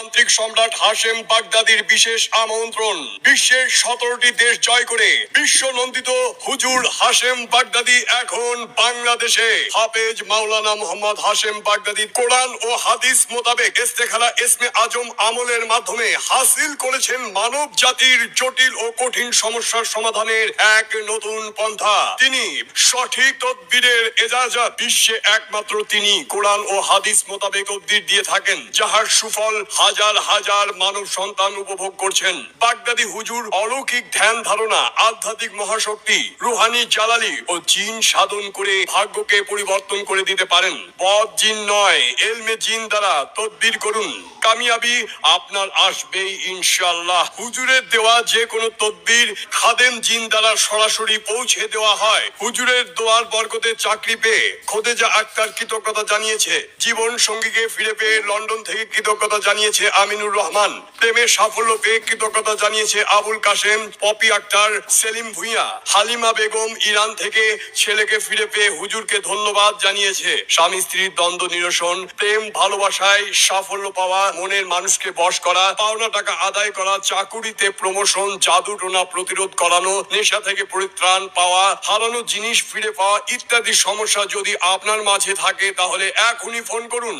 তান্ত্রিক সম্রাট হাশেম বাগদাদির বিশেষ আমন্ত্রণ। বিশ্বের 17টি দেশ জয় করে বিশ্ব নন্দিত হুজুর হাশেম বাগদাদি এখন বাংলাদেশে। হাফেজ মাওলানা মোহাম্মদ হাশেম বাগদাদি কোরআন ও হাদিস মোতাবেক ইস্তেখারা ইসমে আজম আমলের মাধ্যমে হাসিল করেছেন মানব জাতির জটিল ও কঠিন সমস্যার সমাধানের এক নতুন পন্থা। তিনি সঠিক তদবিরের এজাজত বিশ্বে একমাত্র তিনি কোরআন ও হাদিস মোতাবেক তদবির দিয়ে থাকেন, যাহার সুফল হাজার হাজার মানব সন্তান উপভোগ করছেন। বাগদাদি হুজুর অলৌকিক ধ্যান ধারণা, আধ্যাত্মিক মহাশক্তি, রুহানি জালালি ও জিন সাধন করে ভাগ্যকে পরিবর্তন করে দিতে পারেন। বদ জিন নয়, এলমে জিন দ্বারা তদবির করুন, কামিয়াবি আপনার আসবেই ইনশাআল্লাহ। হুজুরের দেওয়া যে কোনো তদবির খাদেম জিন দ্বারা সরাসরি পৌঁছে দেওয়া হয়। হুজুরের দোয়ার বরকতে চাকরি পেয়ে খোদেজা আক্তার কৃতজ্ঞতা জানিয়েছে। জীবন সঙ্গীকে ফিরে পেয়ে লন্ডন থেকে কৃতজ্ঞতা জানিয়েছে আমিনুর রহমান। প্রেমের সাফল্য পেয়ে কৃতজ্ঞতা জানিয়েছে আবুল কাশেম, পপি আক্তার, সেলিম ভুঁইয়া। হালিমা বেগম ইরান থেকে ছেলেকে ফিরে পেয়ে হুজুরকে ধন্যবাদ জানিয়েছে। স্বামী স্ত্রীর দ্বন্দ্ব নিরসন, প্রেম ভালোবাসায় সাফল্য পাওয়া, মনের মানুষকে বশ করা, পাওনা টাকা আদায় করা, চাকুরিতে প্রমোশন, জাদু টোনা প্রতিরোধ করানো, নেশা থেকে পরিত্রাণ পাওয়া, হারানো জিনিস ফিরে পাওয়া ইত্যাদি সমস্যা যদি আপনার মাঝে থাকে তাহলে এখনই ফোন করুন